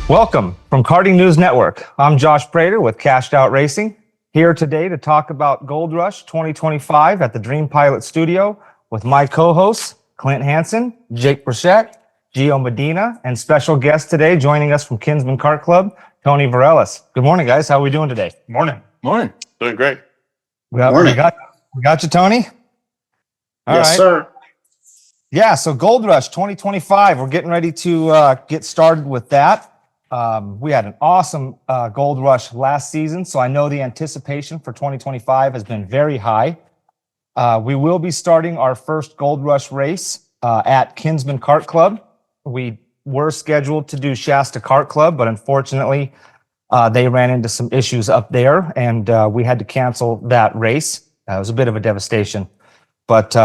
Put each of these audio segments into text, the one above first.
Welcome from Karting News Network. I'm Josh Prater with Cashed Out Racing, here today to talk about Gold Rush 2025 at the Dream Pilot Studio with my co-hosts, Clint Hansen, Jake Brechette, Gio Medina, and special guest today joining us from Dixon Kart Club, Tony Varelis. Good morning, guys. How are we doing today? Morning. Morning. Doing great. We got you, Tony? All yes, right. sir. Yeah, so Gold Rush 2025, we're getting ready to get started with that. We had an awesome Gold Rush last season, so I know the anticipation for 2025 has been very high. We will be starting our first Gold Rush race at Dixon Kart Club. We were scheduled to do Shasta Kart Club, but unfortunately, they ran into some issues up there, and we had to cancel that race. It was a bit of a devastation. But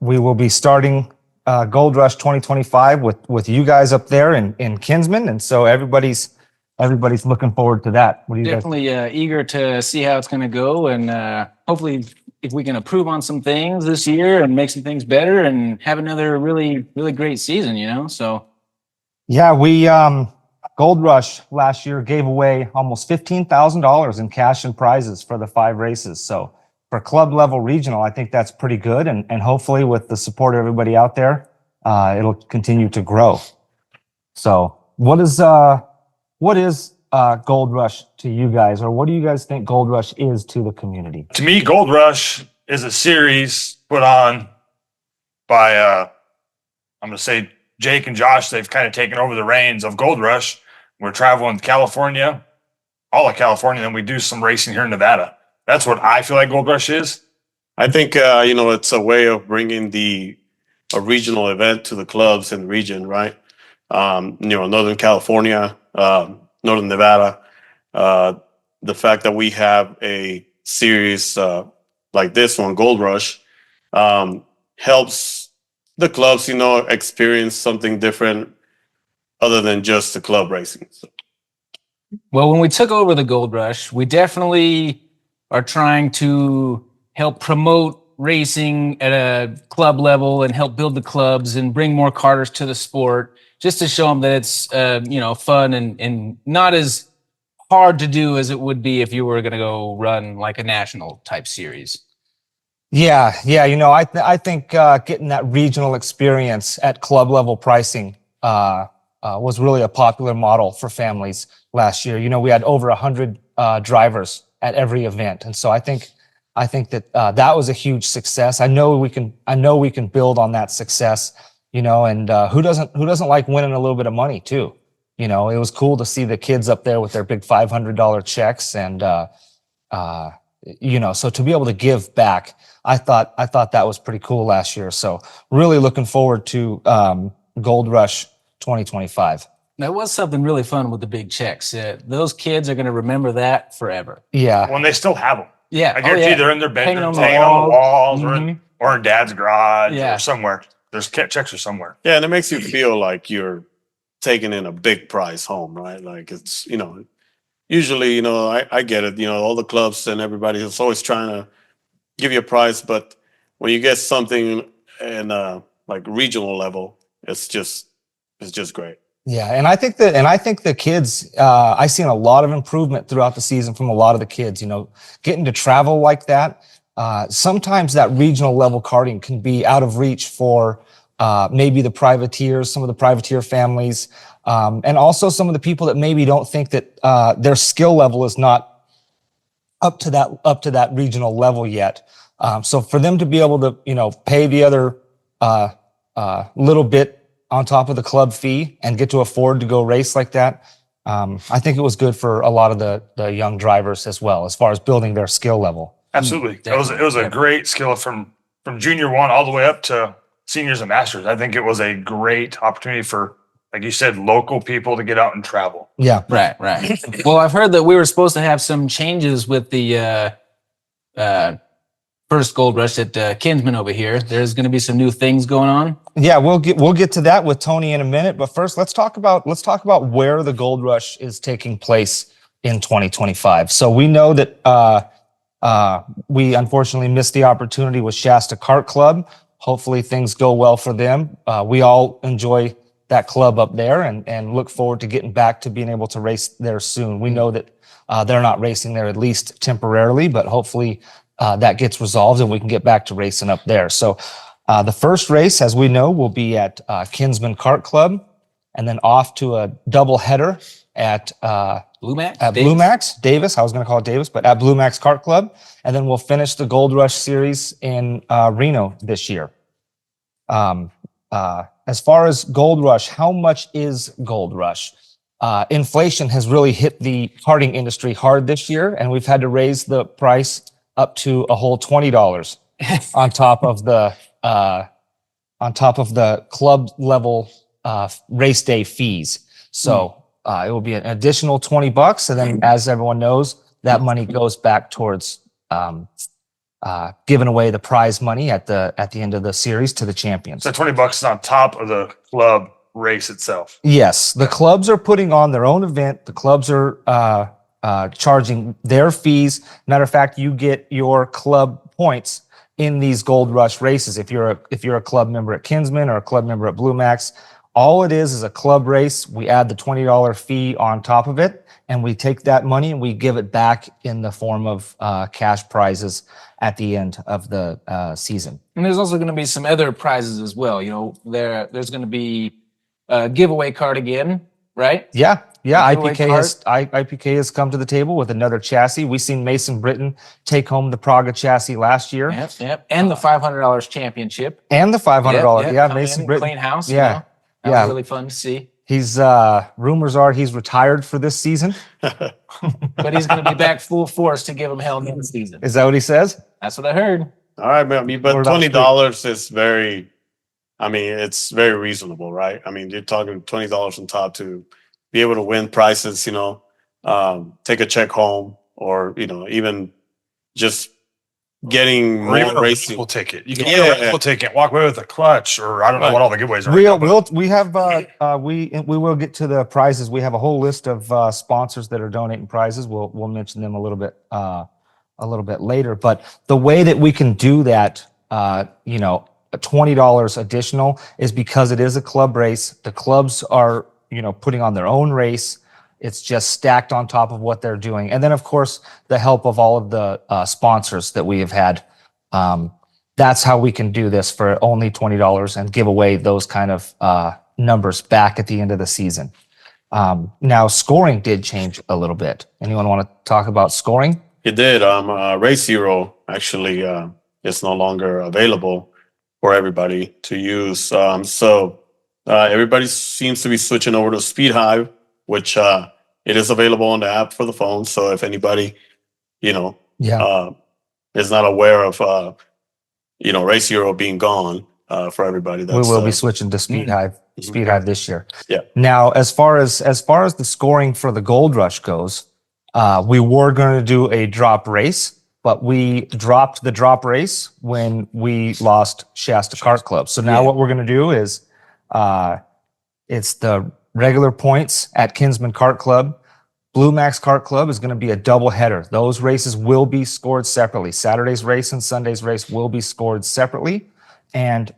we will be starting Gold Rush 2025 with you guys up there in Kinsman, and so everybody's looking forward to that. What do you Definitely eager to see how it's going to go, and hopefully if we can improve on some things this year and make some things better and have another really great season, so yeah, we Gold Rush last year gave away almost $15,000 in cash and prizes for the 5 races. So for club level regional, I think that's pretty good. And hopefully with the support of everybody out there, it'll continue to grow. So what is Gold Rush to you guys, or what do you guys think Gold Rush is to the community? To me, Gold Rush is a series put on by, I'm going to say Jake and Josh. They've kind of taken over the reins of Gold Rush. We're traveling to California, all of California, and then we do some racing here in Nevada. That's what I feel like Gold Rush is. I think, it's a way of bringing a regional event to the clubs in the region, right? Northern California, Northern Nevada. The fact that we have a series like this one, Gold Rush, helps the clubs, experience something different other than just the club racing. So. Well, when we took over the Gold Rush, we definitely are trying to help promote racing at a club level and help build the clubs and bring more karters to the sport, just to show them that it's fun and not as hard to do as it would be if you were going to go run like a national type series. Yeah. I think getting that regional experience at club level pricing was really a popular model for families last year. We had over 100 drivers at every event, and so I think that that was a huge success. I know we can build on that success. And who doesn't like winning a little bit of money too? It was cool to see the kids up there with their big $500 checks, and so to be able to give back, I thought that was pretty cool last year. So really looking forward to Gold Rush 2025. That was something really fun with the big checks. Those kids are going to remember that forever. Yeah. When they still have them. Yeah. I guarantee they're in their bedrooms, Hanging on the walls, Mm-hmm. or in dad's garage Yeah. or somewhere. There's checks or somewhere. Yeah, and it makes you feel like you're taking in a big prize home, right? Like it's, usually, I get it, all the clubs and everybody is always trying to give you a prize, but when you get something in like regional level, it's just great. Yeah, and I think the kids, I've seen a lot of improvement throughout the season from a lot of the kids. Getting to travel like that. Sometimes that regional level karting can be out of reach for maybe the privateers, some of the privateer families, and also some of the people that maybe don't think that their skill level is not up to that regional level yet. So for them to be able to pay the other little bit on top of the club fee and get to afford to go race like that, I think it was good for a lot of the young drivers as well, as far as building their skill level. Absolutely. It was a great skill from junior one all the way up to seniors and masters. I think it was a great opportunity for, like you said, local people to get out and travel. Yeah. Right. Well, I've heard that we were supposed to have some changes with the first Gold Rush at Kinsman over here. There's going to be some new things going on. Yeah, we'll get to that with Tony in a minute. But first, let's talk about where the Gold Rush is taking place in 2025. So we know that we unfortunately missed the opportunity with Shasta Kart Club. Hopefully things go well for them. We all enjoy that club up there and look forward to getting back to being able to race there soon. We know that they're not racing there at least temporarily, but hopefully that gets resolved and we can get back to racing up there. So the first race, as we know, will be at Kinsman Kart Club, and then off to a double header at Blue Max? Blue Max Davis. I was going to call it Davis, but at Blue Max Kart Club, and then we'll finish the Gold Rush Series in Reno this year. As far as Gold Rush, how much is Gold Rush? Inflation has really hit the karting industry hard this year, and we've had to raise the price up to a whole $20 on top of the club level race day fees. So it will be an additional $20, and then, as everyone knows, that money goes back towards giving away the prize money at the end of the series to the champions. So $20 is on top of the club race itself. Yes, the clubs are putting on their own event. The clubs are charging their fees. Matter of fact, you get your club points in these Gold Rush races. If you're a club member at Kinsman or a club member at Blue Max, all it is a club race. We add the $20 fee on top of it, and we take that money and we give it back in the form of cash prizes at the end of the season. And there's also going to be some other prizes as well. You know, there's going to be a giveaway card again, right? Yeah. Giveaway IPK has come to the table with another chassis. We seen Mason Britton take home the Praga chassis last year. Yep. And the $500 championship. And the $500. Yeah, come Mason in, Britton. clean house. Yeah. You know? That was really fun to see. He's rumors are he's retired for this season. But he's going to be back full force to give him hell next season. Is that what he says? That's what I heard. All right, but $20 is very, it's very reasonable, right? I mean, you're talking $20 on top to be able to win prizes, take a check home, or, even just getting Or even more a racing. raffle ticket. You can get a raffle ticket, walk away with a clutch, or I don't know what all the giveaways are. We will get to the prizes. We have a whole list of sponsors that are donating prizes. We'll mention them a little bit later. But the way that we can do that, $20 additional is because it is a club race. The clubs are, putting on their own race. It's just stacked on top of what they're doing. And then, of course, the help of all of the sponsors that we have had. That's how we can do this for only $20 and give away those kind of numbers back at the end of the season. Now, scoring did change a little bit. Anyone want to talk about scoring? It did. Race Hero actually is no longer available for everybody to use. So everybody seems to be switching over to Speed Hive, which it is available on the app for the phone. So if anybody, is not aware of, Race Hero being gone for everybody, We will be switching to Speed Hive this year. Yeah. Now, as far as the scoring for the Gold Rush goes, we were going to do a drop race, but we dropped the drop race when we lost Shasta Kart Club. So now what we're going to do is it's the regular points at Kinsman Kart Club. Blue Max Kart Club is going to be a double header. Those races will be scored separately. Saturday's race and Sunday's race will be scored separately. And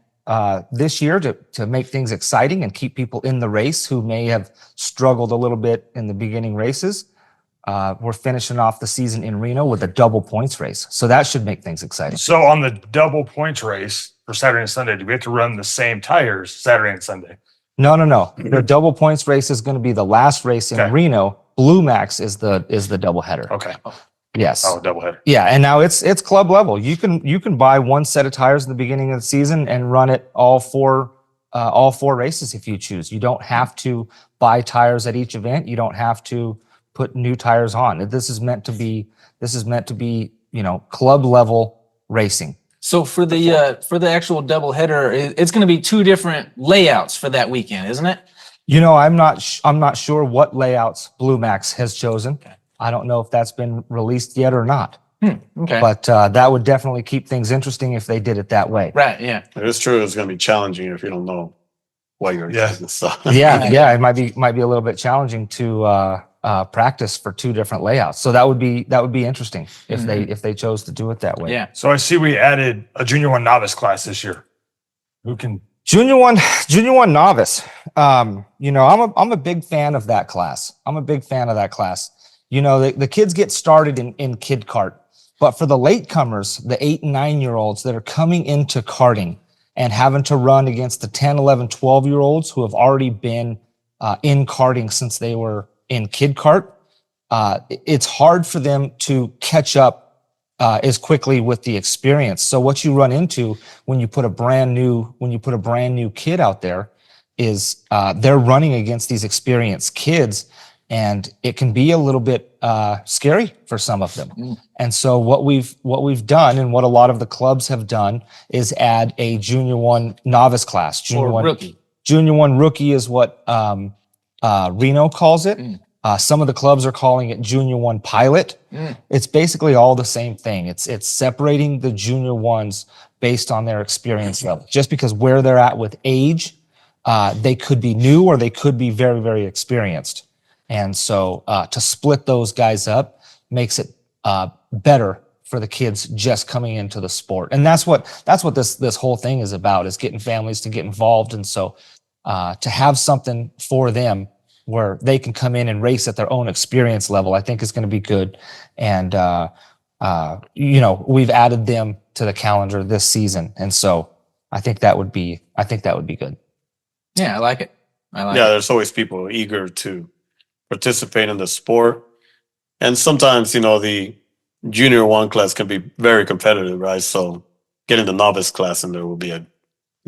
this year, to make things exciting and keep people in the race who may have struggled a little bit in the beginning races, we're finishing off the season in Reno with a double points race. So that should make things exciting. So on the double points race for Saturday and Sunday, do we have to run the same tires Saturday and Sunday? No. The double points race is going to be the last race in Reno. Blue Max is the double header. Okay. Yes. Oh, double header. Yeah, and now it's club level. You can buy one set of tires in the beginning of the season and run it all four races if you choose. You don't have to buy tires at each event. You don't have to put new tires on. This is meant to be club level racing. So for the actual double header, it's going to be two different layouts for that weekend, isn't it? I'm not sure what layouts Blue Max has chosen. Okay. I don't know if that's been released yet or not. Okay. But that would definitely keep things interesting if they did it that way. Right. Yeah. It is true. It's going to be challenging if you don't know what you're doing. So. Yeah. It might be a little bit challenging to practice for two different layouts. So that would be interesting if they chose to do it that way. Yeah. So I see we added a Junior 1 novice class this year. Who can Junior one novice. You know, I'm a big fan of that class. You know, the kids get started in kid kart, but for the latecomers, the 8 and 9-year-olds that are coming into karting and having to run against the 10, 11, 12-year-olds who have already been in karting since they were in kid kart, it's hard for them to catch up as quickly with the experience. So what you run into when you put a brand new kid out there is they're running against these experienced kids, and it can be a little bit scary for some of them. And so what we've done, and what a lot of the clubs have done, is add a Junior One novice class. Junior One rookie is what Reno calls it. Some of the clubs are calling it Junior One pilot. It's basically all the same thing. It's separating the Junior Ones based on their experience level. Just because where they're at with age, they could be new or they could be very, very experienced. And so to split those guys up makes it better for the kids just coming into the sport. And that's what this whole thing is about, is getting families to get involved. And so to have something for them where they can come in and race at their own experience level, I think is going to be good. And, you know, we've added them to the calendar this season. And so I think that would be good. Yeah, I like it. There's always people eager to participate in the sport. And sometimes, you know, the Junior One class can be very competitive, right? So getting the novice class in there will be a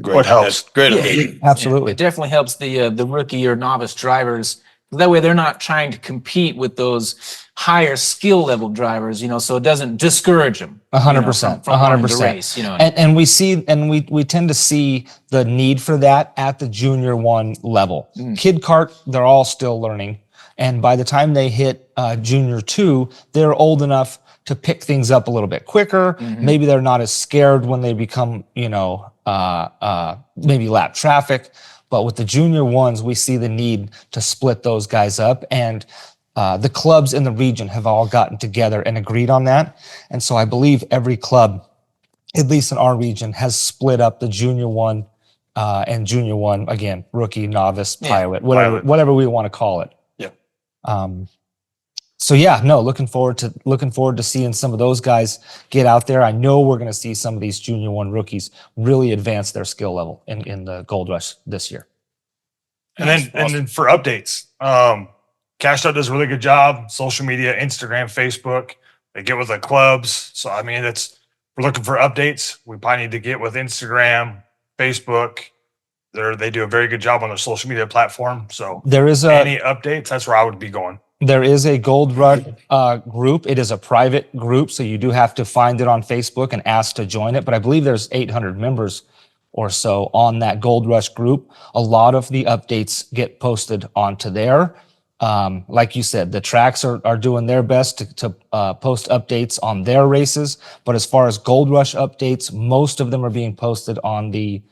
great addition. Absolutely. It definitely helps the rookie or novice drivers. That way they're not trying to compete with those higher skill level drivers, you know, so it doesn't discourage them. 100%. From wanting to race, you know. And we tend to see the need for that at the Junior One level. Kid kart, they're all still learning. And by the time they hit Junior Two, they're old enough to pick things up a little bit quicker. Maybe they're not as scared when they become, you know, maybe lap traffic. But with the Junior Ones, we see the need to split those guys up. And the clubs in the region have all gotten together and agreed on that. And so I believe every club, at least in our region, has split up the Junior One and Junior One, again, rookie, novice, pilot, whatever we want to call it. So yeah, no, looking forward to seeing some of those guys get out there. I know we're going to see some of these Junior One rookies really advance their skill level in the Gold Rush this year. And then for updates, Cashed Out does a really good job. Social media, Instagram, Facebook, they get with the clubs. So I mean, we're looking for updates. We probably need to get with Instagram, Facebook. They do a very good job on their social media platform. So there is any updates, that's where I would be going. There is a Gold Rush group. It is a private group, so you do have to find it on Facebook and ask to join it. But I believe there's 800 members or so on that Gold Rush group. A lot of the updates get posted onto there. Like you said, the tracks are doing their best to post updates on their races. But as far as Gold Rush updates, most of them are being posted on the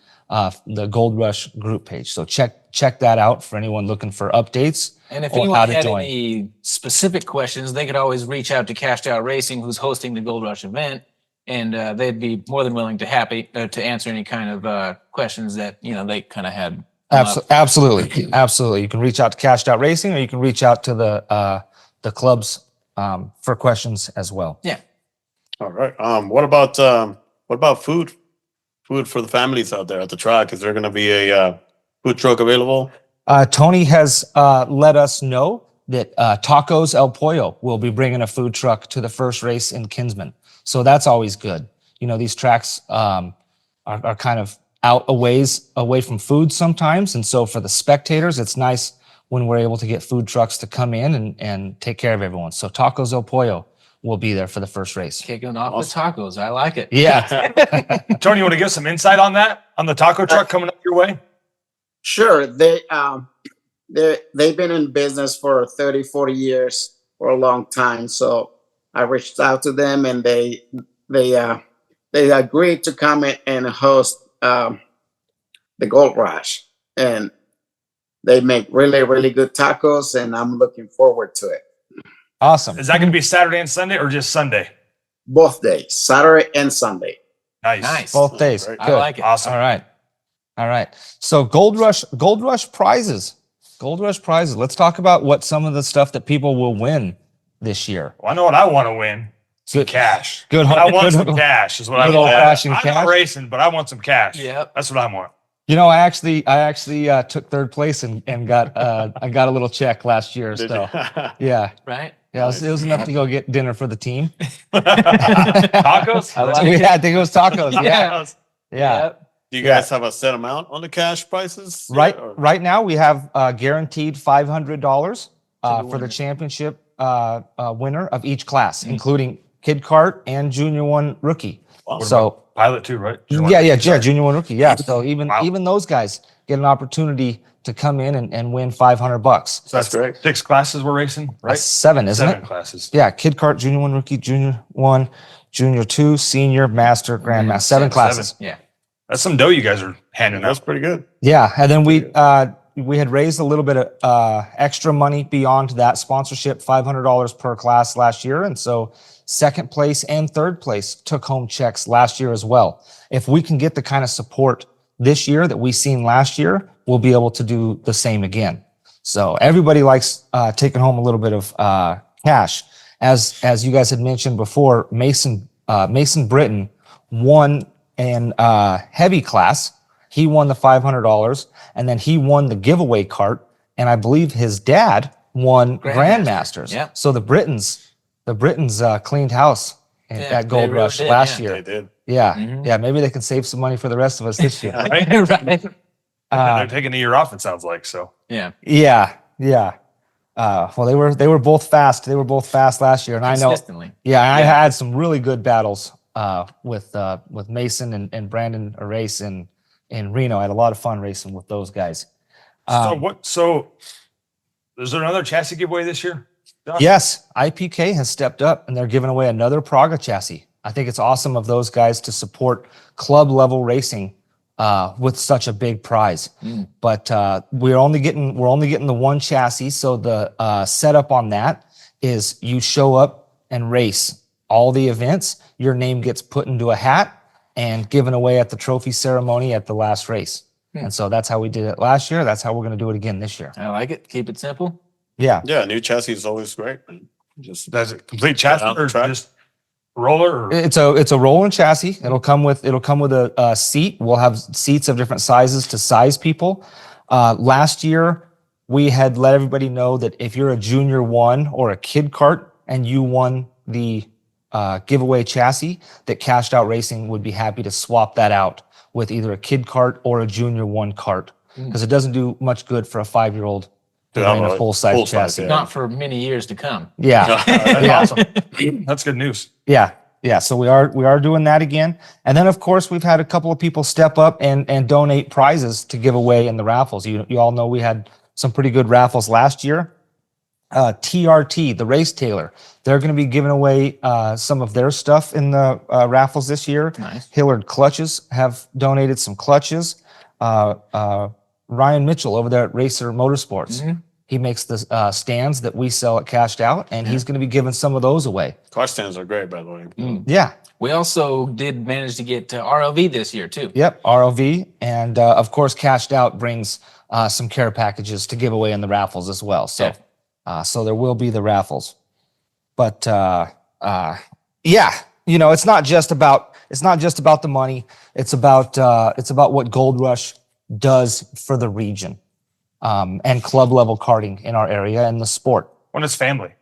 Gold Rush group page. So check that out for anyone looking for updates. And if anyone had any specific questions, they could always reach out to Cashed Out Racing, who's hosting the Gold Rush event, and they'd be more than willing to answer any kind of questions that they kind of had. Absolutely. You can reach out to Cashed Out Racing, or you can reach out to the clubs for questions as well. Yeah. All right. What about food? Food for the families out there at the track. Is there going to be a food truck available? Tony has let us know that Tacos El Pollo will be bringing a food truck to the first race in Kinsman. So that's always good. These tracks are kind of out a ways away from food sometimes. And so for the spectators, it's nice when we're able to get food trucks to come in and take care of everyone. So Tacos El Pollo will be there for the first race. Kicking off with tacos. I like it. Yeah. Tony, you want to give some insight on that? On the taco truck coming up your way? Sure. They've been in business for 30, 40 years, for a long time. So I reached out to them, and they agreed to come and host the Gold Rush. And they make really, really good tacos, and I'm looking forward to it. Awesome. Is that going to be Saturday and Sunday, or just Sunday? Both days, Saturday and Sunday. Nice. Both days. Right. Good. I like it. Awesome. All right. All right. So Gold Rush prizes. Gold Rush prizes. Let's talk about what some of the stuff that people will win this year. Well, I know what I want to win. Some Good. cash. Good. I want some cash is what I Good want. old-fashioned I'm cash. not racing, but I want some cash. Yep. That's what I want. You know, I actually took third place and got I got a little check last year. Did So you? yeah, Right. yeah, it was enough to go get dinner for the team. Tacos? I like Yeah, I think it was tacos. Yeah, yeah. Yep. Do you guys have a set amount on the cash prices? Right, Or- right now we have guaranteed $500 the for the winner. championship winner of each class, including Kid Kart and Junior One Rookie. Wow. So Pilot too, right? yeah, Junior One Rookie. Yeah, so Wow. even those guys get an opportunity to come in and win $500. So that's great. 6 classes we're racing, right? That's 7, isn't 7 it? classes. Yeah, Kid Kart, Junior One Rookie, Junior One, Junior Two, Senior, Master, Grandmaster, 7 classes. Yeah. That's some dough you guys are handing That's out. pretty good. Yeah, and then we had raised a little bit of extra money beyond that sponsorship, $500 per class last year, and so second place and third place took home checks last year as well. If we can get the kind of support this year that we seen last year, we'll be able to do the same again. So everybody likes taking home a little bit of cash. As you guys had mentioned before, Mason Britton won in heavy class. He won the $500, and then he won the giveaway cart. And I believe his dad won Grandmasters. Yeah. So the Britons cleaned house Yeah, at Gold they really Rush did, last They year. did. Yeah, Mhm. yeah. Maybe they can save some money for the rest of us this year. Right? Right. They're taking a year off, it sounds like. So Yeah. Yeah, yeah. Well, they were both fast. They were both fast last year, and I know. Consistently. Yeah, I Yeah. had some really good battles with Mason and Brandon Arace in Reno. I had a lot of fun racing with those guys. so is there another chassis giveaway this year? Josh? Yes, IPK has stepped up and they're giving away another Praga chassis. I think it's awesome of those guys to support club level racing with such a big prize. But we're only getting the one chassis. So the setup on that is you show up and race all the events. Your name gets put into a hat and given away at the trophy ceremony at the last race. And so that's how we did it last year. That's how we're going to do it again this year. I like it. Keep it simple. Yeah. Yeah, new chassis is always great, man. Just That's a complete chassis Get on the or track. just roller? Or? It's a rolling chassis. It'll come with a seat. We'll have seats of different sizes to size people. Last year, we had let everybody know that if you're a Junior One or a Kid Kart and you won the giveaway chassis, that Cashed Out Racing would be happy to swap that out with either a Kid Kart or a Junior One cart, because it doesn't do much good for a 5-year-old to Yeah, win a right. full-size Full-size, chassis. yeah. Not for many years to come. Yeah. That's Yeah. awesome. That's good news. Yeah. Yeah. So we are doing that again. And then of course we've had a couple of people step up and donate prizes to give away in the raffles. You all know we had some pretty good raffles last year. TRT, the Race Tailor, they're going to be giving away some of their stuff in the raffles this year. Nice. Hillard Clutches have donated some clutches. Ryan Mitchell over there at Racer Motorsports, he makes the stands that we sell at Cashed Out, and he's going to be giving some of those away. car stands are great, by the way. Yeah. We also did manage to get RLV this year too. Yep, ROV, and of course, Cashed Out brings some care packages to give away in the raffles as well. So, so there will be the raffles, but yeah, it's not just about the money. It's about what Gold Rush does for the region and club level karting in our area and the sport. When it's family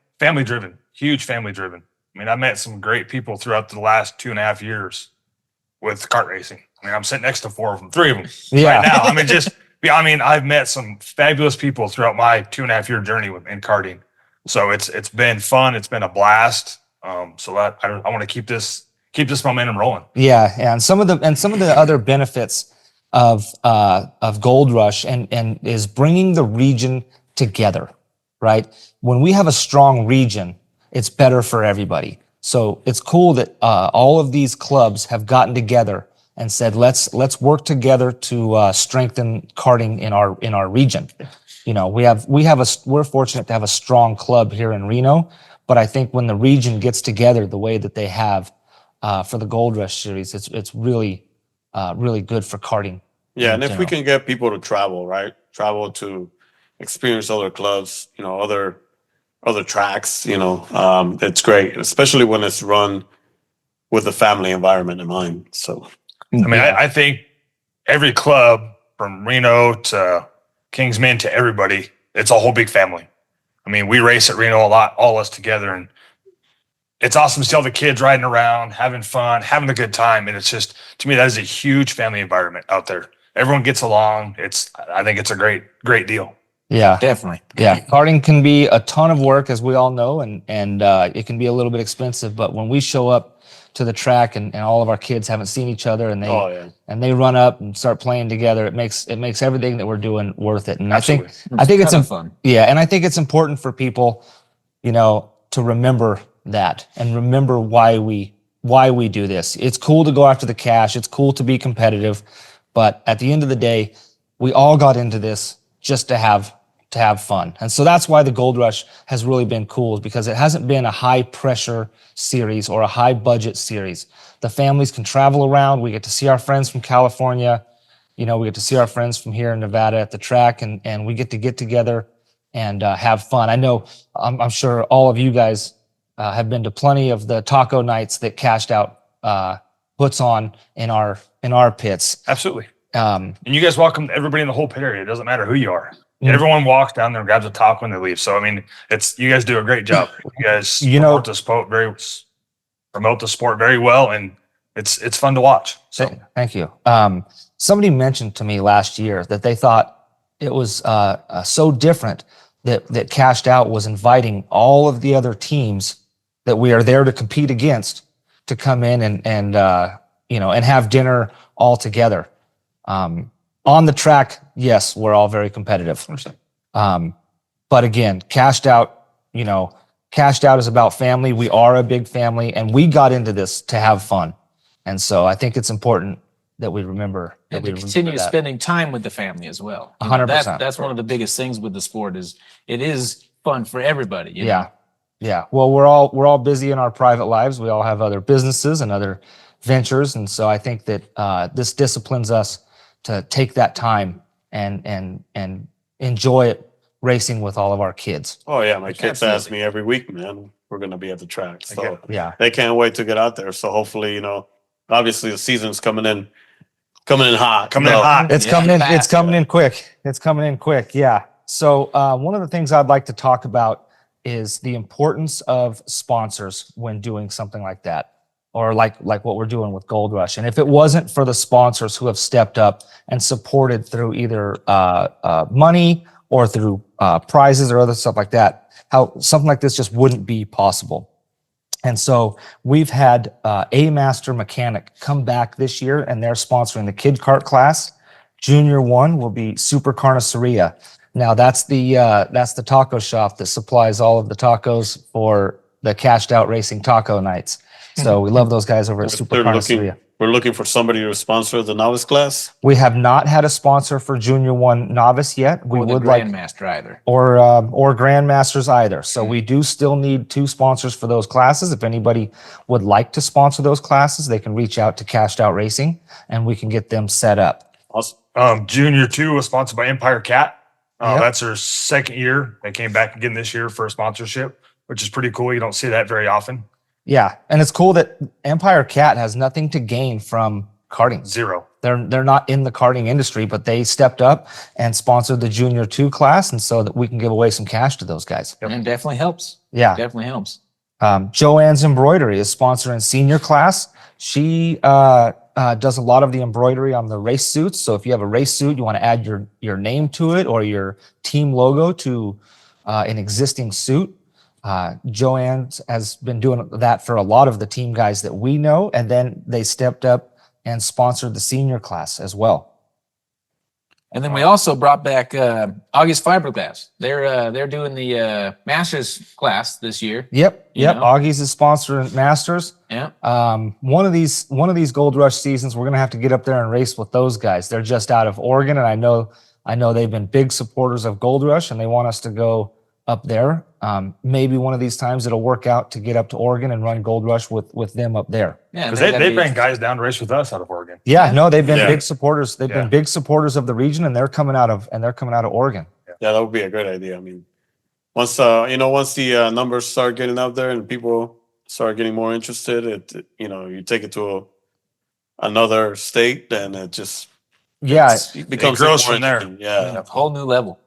driven, huge family driven. I mean, I met some great people throughout the last 2.5 years with kart racing. I mean, I'm sitting next to 3 of them Yeah. right now. I mean, I've met some fabulous people throughout my 2.5 year journey in karting. So it's been fun. It's been a blast. So that I want to keep this momentum rolling. Yeah, and some of the other benefits of Gold Rush and is bringing the region together, right? When we have a strong region, it's better for everybody. So it's cool that all of these clubs have gotten together and said, let's work together to strengthen karting in our region. You know, we're fortunate to have a strong club here in Reno, but I think when the region gets together the way that they have for the Gold Rush series, it's really good for karting Yeah, in and if we general. can get people to travel, right? Travel to experience other clubs, other tracks, it's great, especially when it's run with the family environment in mind. So I mean, Yeah. I think every club from Reno to Kingsman to everybody, it's a whole big family. I mean, we race at Reno a lot, all us together, and it's awesome to see all the kids riding around, having fun, having a good time. And it's just, to me, that is a huge family environment out there. Everyone gets along. I think it's a great deal. Yeah. Definitely. Yeah, karting can be a ton of work, as we all know, and it can be a little bit expensive. But when we show up to the track and all of our kids haven't seen each other, and oh yeah, they run up and start playing together, it makes everything that we're doing worth it. And Absolutely. I think it's Ton of fun. yeah, and I think it's important for people, to remember that and remember why we do this. It's cool to go after the cash. It's cool to be competitive, but at the end of the day, we all got into this just to have fun. And so that's why the Gold Rush has really been cool, because it hasn't been a high pressure series or a high budget series. The families can travel around. We get to see our friends from California. We get to see our friends from here in Nevada at the track, and we get together and have fun. I know, I'm sure all of you guys have been to plenty of the taco nights that Cashed Out puts on in our pits. Absolutely. Um, And you guys welcome everybody in the whole pit area. It doesn't matter who you are. Mm. Everyone walks down there and grabs a taco when they leave. So, I mean, you guys do a great job. You guys promote the sport very well, and it's fun to watch. So Thank you. Somebody mentioned to me last year that they thought it was so different that Cashed Out was inviting all of the other teams that we are there to compete against to come in and have dinner all together. On the track, yes, we're all very competitive. But again, Cashed Out is about family. We are a big family, and we got into this to have fun. And so I think it's important that we remember that And we to remember continue that. spending time with the family as well. 100%. That's one of the biggest things with the sport is it is fun for everybody. you Yeah. know? Yeah. Well, we're all busy in our private lives. We all have other businesses and other ventures. And so I think that this disciplines us to take that time and enjoy it racing with all of our kids. oh yeah. My kids ask Absolutely. me every week, man, we're gonna be at the track, so Yeah. they can't wait to get out there. So hopefully, obviously the season's coming in hot. coming in So, hot. It's Yeah, coming in. fast, It's coming yeah. in quick. It's coming in quick. Yeah. So one of the things I'd like to talk about is the importance of sponsors when doing something like that, or like what we're doing with Gold Rush. And if it wasn't for the sponsors who have stepped up and supported through either money or through prizes or other stuff like that, how something like this just wouldn't be possible. And so we've had A Master Mechanic come back this year, and they're sponsoring the Kid Kart class. Junior 1 will be Super Carniceria. Now that's the taco shop that supplies all of the tacos for the Cashed Out Racing taco nights. So we love those guys over at Super Carniceria. we're looking for somebody to sponsor the novice class. We have not had a sponsor for Junior 1 Novice yet. We Or the would like Grandmaster either. or Grandmasters either. So we do still need 2 sponsors for those classes. If anybody would like to sponsor those classes, they can reach out to Cashed Out Racing and we can get them set up. Awesome. Junior 2 was sponsored by Empire Cat. Yep. That's their second year. They came back again this year for a sponsorship, which is pretty cool. You don't see that very often. Yeah, and it's cool that Empire Cat has nothing to gain from karting. Zero. They're not in the karting industry, but they stepped up and sponsored the Junior 2 class, and so that we can give away some cash to those guys. Yep. And it definitely helps. Yeah. Definitely helps. Joanne's Embroidery is sponsoring senior class. She does a lot of the embroidery on the race suits. So if you have a race suit, you want to add your name to it or your team logo to an existing suit. Joanne has been doing that for a lot of the team guys that we know, and then they stepped up and sponsored the senior class as well. And then we also brought back August Fiberglass. They're doing the Masters class this year. Yep. You know? Augie's is sponsoring Masters. Yeah. One of these Gold Rush seasons, we're gonna have to get up there and race with those guys. They're just out of Oregon, and I know they've been big supporters of Gold Rush, and they want us to go up there. Maybe one of these times it'll work out to get up to Oregon and run Gold Rush with them up there. Yeah, Because that'd they be bring interesting. guys down to race with us out of Oregon. Yeah, Yeah. no, they've been Yeah. big supporters. They've Yeah. been big supporters of the region, and they're coming out of Oregon. Yeah, that would be a great idea. I mean, once once the numbers start getting up there and people start getting more interested, you take it to another state, then it just Yeah, it becomes grows more from there. interesting. Yeah. A whole new level.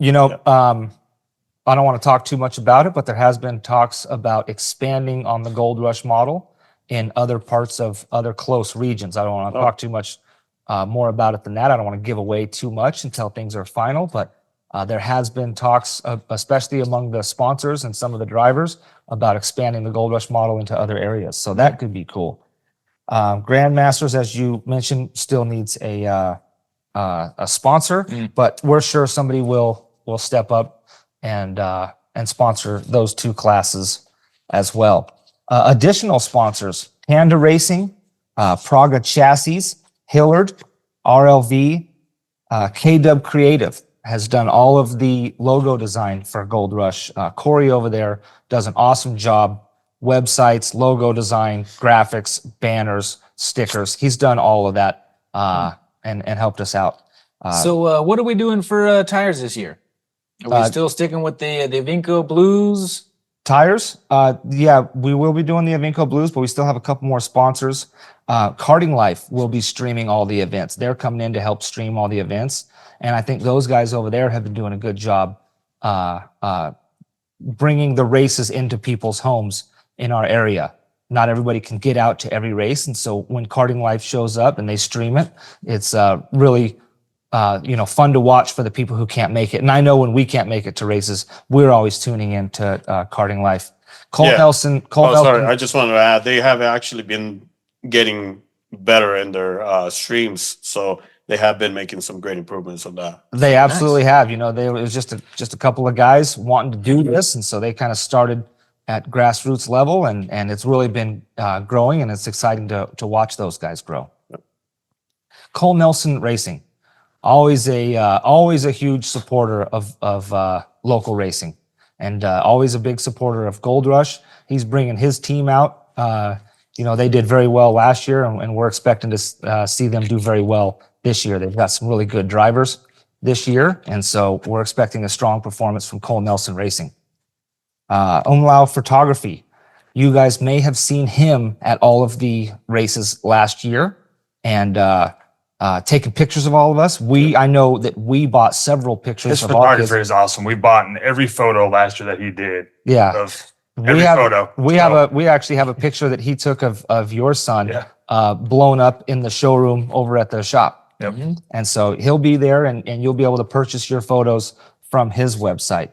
I don't want to talk too much about it, but there has been talks about expanding on the Gold Rush model in other parts of other close regions. I don't want to Oh. talk too much more about it than that. I don't want to give away too much until things are final, but there has been talks, especially among the sponsors and some of the drivers, about expanding the Gold Rush model into other areas. So that could be cool. Grandmasters, as you mentioned, still needs a sponsor, but we're sure somebody will step up and sponsor those two classes as well. Additional sponsors: Panda Racing, Praga Chassis, Hillard, RLV, KW Creative has done all of the logo design for Gold Rush. Corey over there does an awesome job. Websites, logo design, graphics, banners, stickers. He's done all of that and helped us out. So what are we doing for tires this year? Are we still sticking with the Vinco Blues? Tires, yeah, we will be doing the Avinco Blues, but we still have a couple more sponsors. Karting Life will be streaming all the events. They're coming in to help stream all the events. And I think those guys over there have been doing a good job bringing the races into people's homes in our area. Not everybody can get out to every race. And so when Karting Life shows up and they stream it, it's really fun to watch for the people who can't make it. And I know when we can't make it to races, we're always tuning in to Karting Life. Cole Yeah. Nelson. Sorry, I just wanted to add they have actually been getting better in their streams, so they have been making some great improvements on that. They absolutely have. It was just a couple of guys wanting to do this, and so they kind of started at grassroots level, and it's really been growing, and it's exciting to watch those guys grow. Cole Nelson Racing. Always a huge supporter of local racing, and always a big supporter of Gold Rush. He's bringing his team out. They did very well last year, and we're expecting to see them do very well this year. They've got some really good drivers this year, and so we're expecting a strong performance from Cole Nelson Racing. Umlau Photography. You guys may have seen him at all of the races last year, and taking pictures of all of us. I know that we bought several pictures His of our kids. photography is awesome. We bought in every photo last year that he did Yeah, of every photo. we actually have a picture that he took of your son, Yeah. blown up in the showroom over at the shop. Yep. And so he'll be there, and you'll be able to purchase your photos from his website.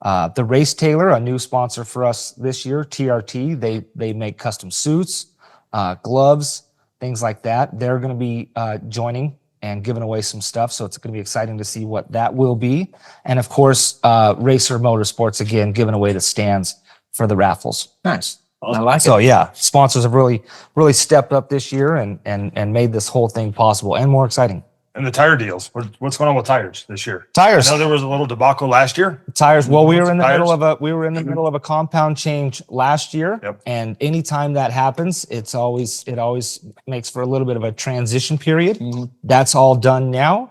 The Race Tailor, a new sponsor for us this year, TRT. They make custom suits, gloves, things like that. They're going to be joining and giving away some stuff, so it's going to be exciting to see what that will be. And of course, Racer Motorsports again giving away the stands for the raffles. Nice. I like So it. yeah, sponsors have really stepped up this year and made this whole thing possible and more exciting. And the tire deals. What's going on with tires this year? Tires. I know there was a little debacle last year. Tires. Well, we were in the Tires. middle of a compound change last year, Yep. and anytime that happens, it always makes for a little bit of a transition period. That's all done now.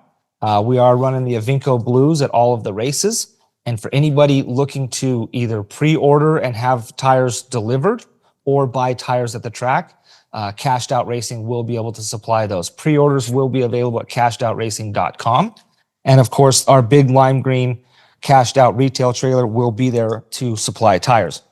We are running the Avinco Blues at all of the races, and for anybody looking to either pre-order and have tires delivered or buy tires at the track, Cashed Out Racing will be able to supply those. Pre-orders will be available at cashedoutracing.com. And of course, our big lime green Cashed Out retail trailer will be there to supply tires.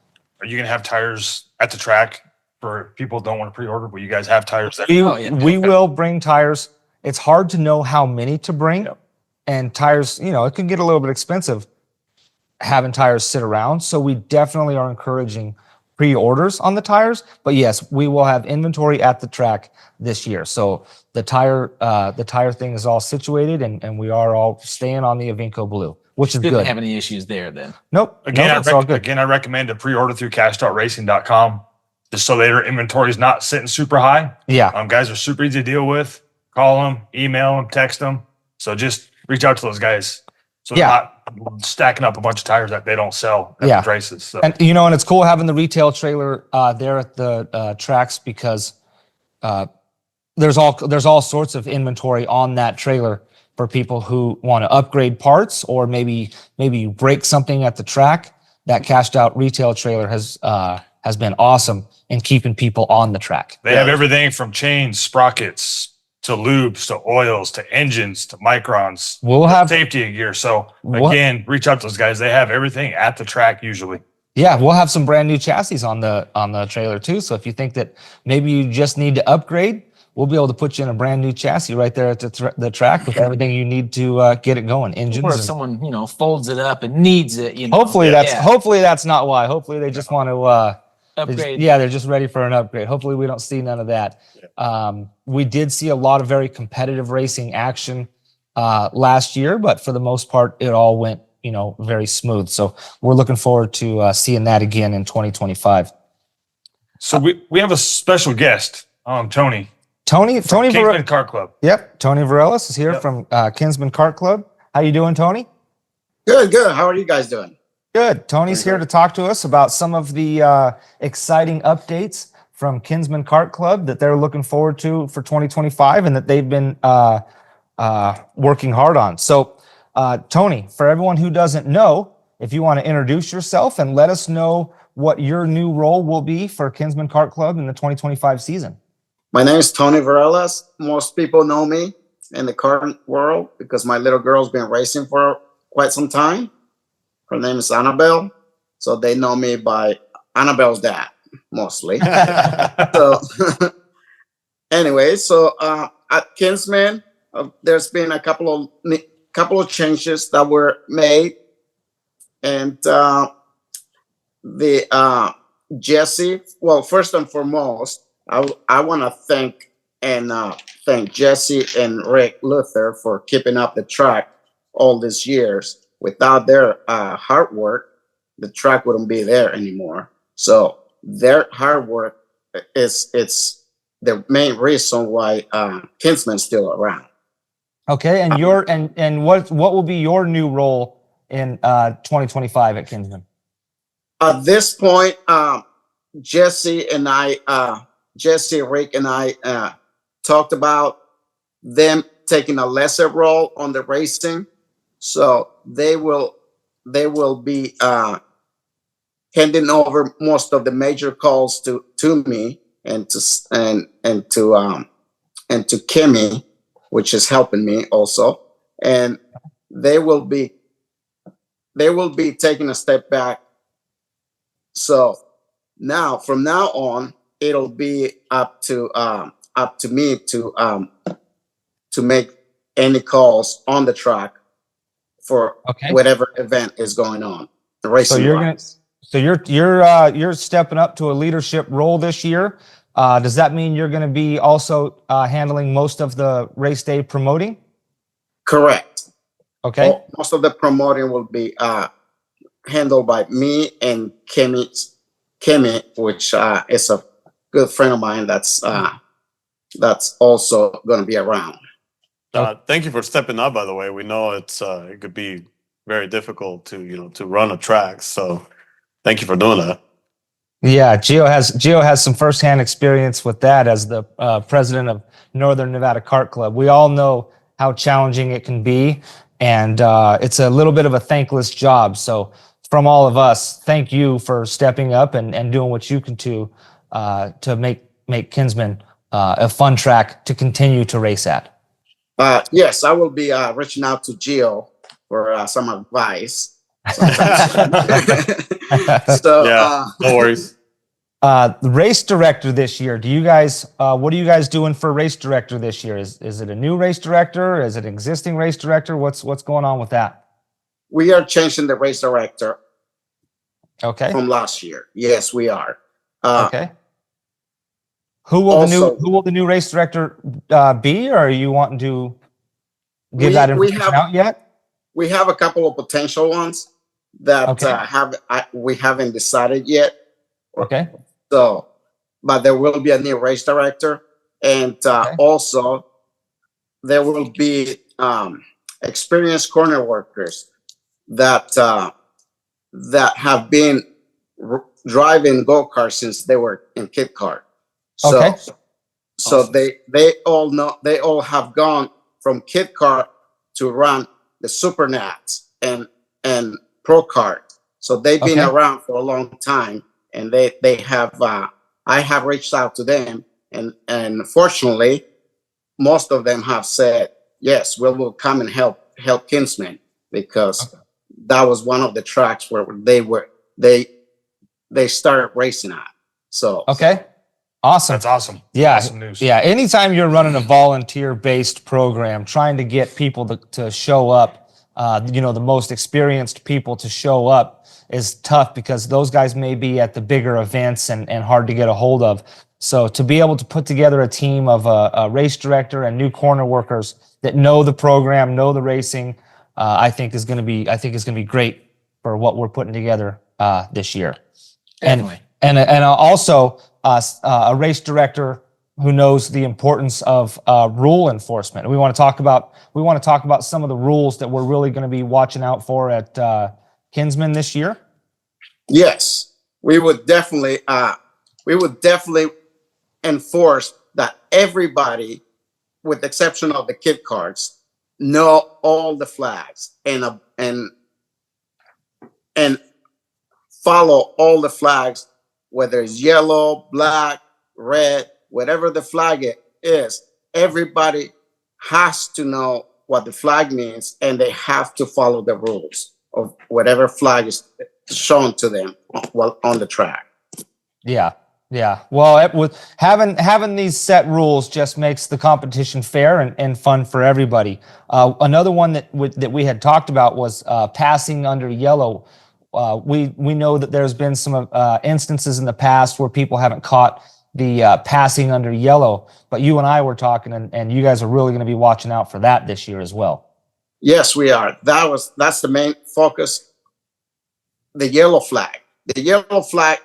Are you going to have tires at the track for people who don't want to pre-order? Will you guys have tires there? We will bring tires. It's hard to know how many to bring. Yep. And tires, it can get a little bit expensive having tires sit around. So we definitely are encouraging pre-orders on the tires, but yes, we will have inventory at the track this year. So the tire thing is all situated, and we are all staying on the Avinco Blue, which is Didn't good. have any issues there then. Nope. Again, it's all good. I recommend to pre-order through cashoutracing.com just so their inventory is not sitting super high. Yeah. Guys are super easy to deal with. Call them, email them, text them. So just reach out to those guys. So they're Yeah. not stacking up a bunch of tires that they don't sell at Yeah. the races. So. And and it's cool having the retail trailer there at the tracks because there's all sorts of inventory on that trailer for people who want to upgrade parts or maybe break something at the track. That cashed out retail trailer has been awesome in keeping people on the track. They have everything from chains, sprockets, to lubes, to oils, to engines, to microns. We'll have safety gear. So again, reach out to those guys. They have everything at the track usually. Yeah, we'll have some brand new chassis on the trailer too. So if you think that maybe you just need to upgrade, we'll be able to put you in a brand new chassis right there at the track with everything you need to get it going. Engines. Or if someone folds it up and needs it, Hopefully that's not why. Hopefully they just want to upgrade. They're just ready for an upgrade. Hopefully we don't see none of that. We did see a lot of very competitive racing action last year, but for the most part, it all went very smooth. So we're looking forward to seeing that again in 2025. So we have a special guest, Tony. Tony Kingsman Kart Club. Yep, Tony Varelis is here from Kinsman Kart Club. How you doing, Tony? Good. How are you guys doing? Good. Tony's here to talk to us about some of the exciting updates from Kinsman Kart Club that they're looking forward to for 2025 and that they've been working hard on. So, Tony, for everyone who doesn't know, if you want to introduce yourself and let us know what your new role will be for Kinsman Kart Club in the 2025 season. My name is Tony Varelis. Most people know me in the kart world because my little girl's been racing for quite some time. Her name is Annabelle. So they know me by Annabelle's dad, mostly. So anyway, at Kinsman, there's been a couple of changes that were made. And Jesse, well, first and foremost, I want to thank Jesse and Rick Luther for keeping up the track all these years. Without their hard work, the track wouldn't be there anymore. So their hard work is the main reason why Kinsman's still around. Okay, and what will be your new role in 2025 at Kinsman? At this point, Jesse, Rick, and I talked about them taking a lesser role on the racing, so they will be handing over most of the major calls to me and to Kimmy, which is helping me also, and they will be taking a step back. So now, from now on, it'll be up to me to make any calls on the track for whatever event is going on. The racing. So you're stepping up to a leadership role this year. Does that mean you're going to be also handling most of the race day promoting? Correct. Okay. Most of the promoting will be handled by me and Kimmy, which is a good friend of mine that's also going to be around. Thank you for stepping up, by the way. We know it could be very difficult to run a track. So thank you for doing that. Yeah, Gio has some firsthand experience with that as the president of Northern Nevada Kart Club. We all know how challenging it can be, and it's a little bit of a thankless job. So from all of us, thank you for stepping up and doing what you can to make Kinsman a fun track to continue to race at. Yes, I will be reaching out to Gio for some advice. So yeah, no worries. The race director this year. Do you guys? What are you guys doing for race director this year? Is it a new race director? Is it an existing race director? What's going on with that? We are changing the race director. Okay. From last year. Yes, we are. Okay. Who will the new race director be? Or are you wanting to give that information out yet? We have a couple of potential ones that we haven't decided yet. Okay. So, but there will be a new race director, and also there will be experienced corner workers that that have been driving go-karts since they were in kid kart. So, Okay. so Awesome. they all know, they all have gone from kid kart to run the super nats and pro kart. So they've been Okay. around for a long time, and they have. I have reached out to them, and fortunately, most of them have said yes, we will come and help Kinsman, because that was one of the tracks where they started racing at. So Okay. Awesome. That's awesome. Yeah. Awesome news. Yeah. Anytime you're running a volunteer based program, trying to get people to show up, the most experienced people to show up is tough, because those guys may be at the bigger events and hard to get a hold of. So to be able to put together a team of a race director and new corner workers that know the program, know the racing, I think is going to be great for what we're putting together this year. Definitely. And also a race director who knows the importance of rule enforcement. We want to talk about some of the rules that we're really going to be watching out for at Kinsman this year. yes, we would definitely enforce that everybody, with the exception of the kid cards, know all the flags and follow all the flags, whether it's yellow, black, red, whatever the flag is. Everybody has to know what the flag means, and they have to follow the rules of whatever flag is shown to them while on the track. Yeah, yeah. Well, with having these set rules just makes the competition fair and fun for everybody. Another one that we had talked about was passing under yellow. We know that there's been some instances in the past where people haven't caught the passing under yellow, but you and I were talking, and you guys are really going to be watching out for that this year as well. Yes, we are. That's the main focus. The yellow flag. The yellow flag,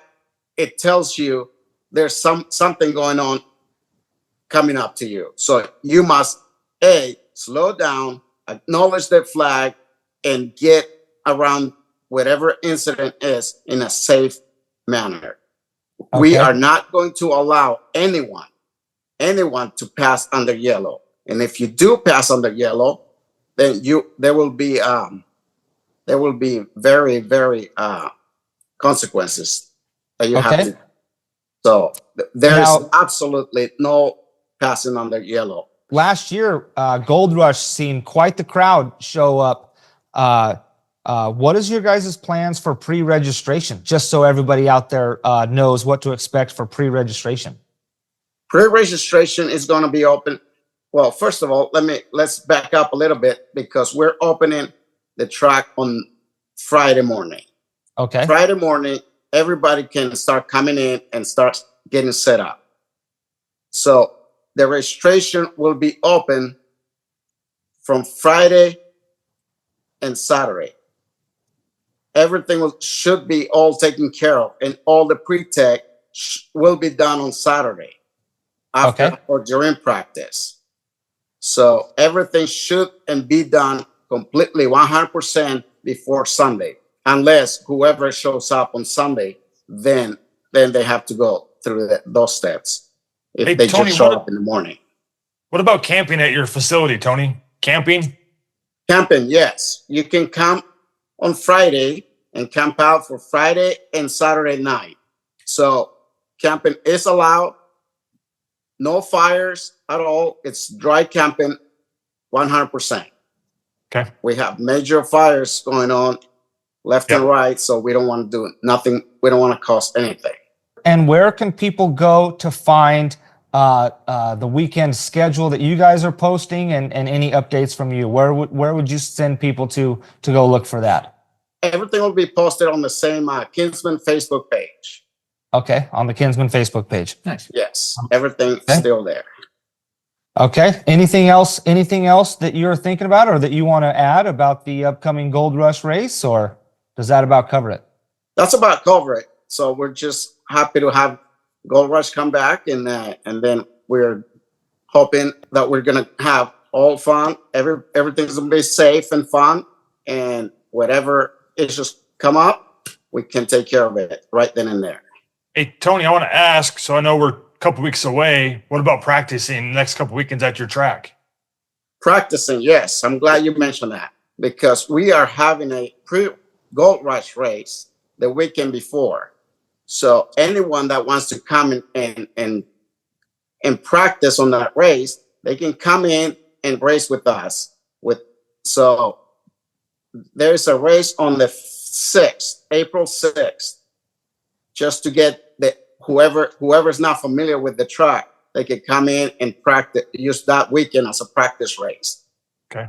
it tells you there's something going on coming up to you. So you must slow down, acknowledge the flag, and get around whatever incident is in a safe manner. We Okay. are not going to allow anyone to pass under yellow. And if you do pass under yellow, then there will be very, very consequences that you have Okay. to. So there's Now- absolutely no passing under yellow. Last year, Gold Rush seen quite the crowd show up. What is your guys' plans for pre-registration? Just so everybody out there knows what to expect for pre-registration. Pre-registration is going to be open. Well, first of all, let's back up a little bit, because we're opening the track on Friday morning. Okay. Friday morning, everybody can start coming in and start getting set up. So the registration will be open from Friday and Saturday. Everything should be all taken care of, and all the pre-tech will be done on Saturday after Okay. or during practice. So everything should and be done completely 100% before Sunday, unless whoever shows up on Sunday, then they have to go through those steps if Hey, they Tony, just show up in the morning. What about camping at your facility, Tony? Camping? Camping, yes. You can come on Friday and camp out for Friday and Saturday night. So camping is allowed. No fires at all. It's dry camping 100%. Okay. We have major fires going on left and right, so we don't want to do nothing. We don't want to cause anything. And where can people go to find the weekend schedule that you guys are posting, and any updates from you? Where would you send people to go look for that? Everything will be posted on the same Kinsman Facebook page. Okay, on the Kinsman Facebook page. Nice. Yes, everything's Okay. still there. Okay. Anything else that you're thinking about or that you want to add about the upcoming Gold Rush race, or does that about cover it? That's about cover it. So we're just happy to have Gold Rush come back, and then we're hoping that we're gonna have all fun. Everything's gonna be safe and fun, and whatever issues come up, we can take care of it right then and there. Hey, Tony, I want to ask, so I know we're a couple weeks away. What about practicing the next couple weekends at your track? Practicing, yes. I'm glad you mentioned that because we are having a pre-Gold Rush race the weekend before. So anyone that wants to come and practice on that race, they can come in and race with us. So there's a race on the 6th, April 6th, just to get whoever's not familiar with the track, they can come in and practice, use that weekend as a practice race. Okay.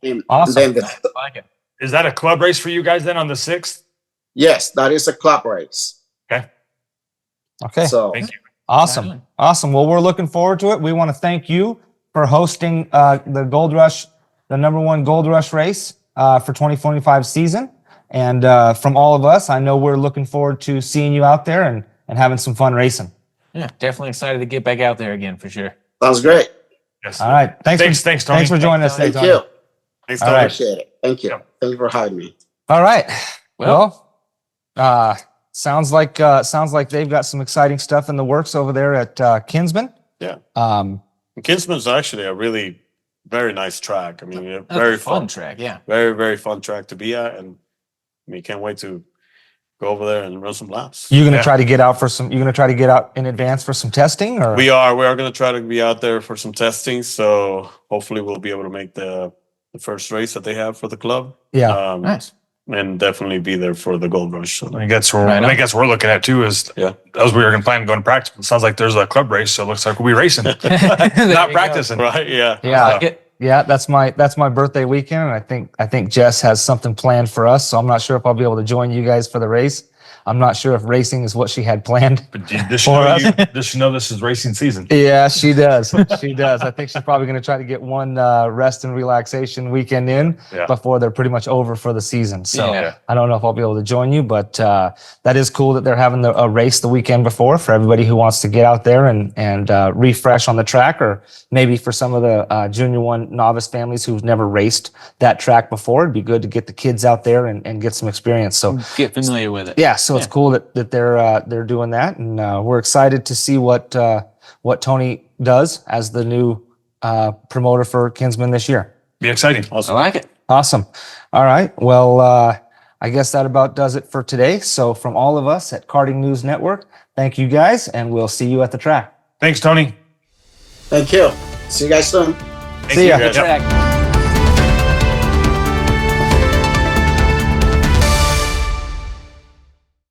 And Awesome. then I like it. Is that a club race for you guys then on the 6th? yes, that is a club race. Okay. So Thank you. Awesome. Right on. Awesome. Well, we're looking forward to it. We want to thank you for hosting the Gold Rush, the #1 Gold Rush race for 2025 season. And from all of us, I know we're looking forward to seeing you out there and having some fun racing. Yeah, definitely excited to get back out there again for sure. sounds great. Yes. All right. Thanks, Tony. Thanks for joining us today, Thank Tony. you. Thanks, All Tony. right. Appreciate it. Thank you. Yep. Thank you for having me. All right. Well, Sounds like they've got some exciting stuff in the works over there at Kinsman. Yeah. Um, Kinsman's actually a really very nice track. I mean, that's very a fun track. Yeah. very, very fun track to be at. And I mean, can't wait to go over there and run some laps. you gonna Yeah. try to get out for some? You gonna try to get out in advance for some testing, or We are going to try to be out there for some testing. So hopefully we'll be able to make the first race that they have for the club. Yeah. Nice. And definitely be there for the Gold Rush. So I think that's what Right on. I think that's what we're looking at too. Is Yeah. as we were going to plan on going to practice. It sounds like there's a club race, so it looks like we'll be racing, There not you go. practicing. right. Yeah. Yeah. I like it. Yeah, that's my birthday weekend, and I think Jess has something planned for us. So I'm not sure if I'll be able to join you guys for the race. I'm not sure if racing is what she had planned. But does she For know us. does she know this is racing season? Yeah, she does. She does. I think she's probably going to try to get one rest and relaxation weekend in Yeah. before they're pretty much over for the season. So Yeah. I don't know if I'll be able to join you, but that is cool that they're having a race the weekend before for everybody who wants to get out there and refresh on the track, or maybe for some of the Junior 1 novice families who've never raced that track before. It'd be good to get the kids out there and get some experience. So Get familiar with it. yeah, so it's cool that they're doing that, and we're excited to see what Tony does as the new promoter for Kinsman this year. Be exciting. I like it. Awesome. All right. Well, I guess that about does it for today. So from all of us at Karting News Network, thank you guys, and we'll see you at the track. Thanks, Tony. Thank you. See you guys soon. See ya. Yep. Track.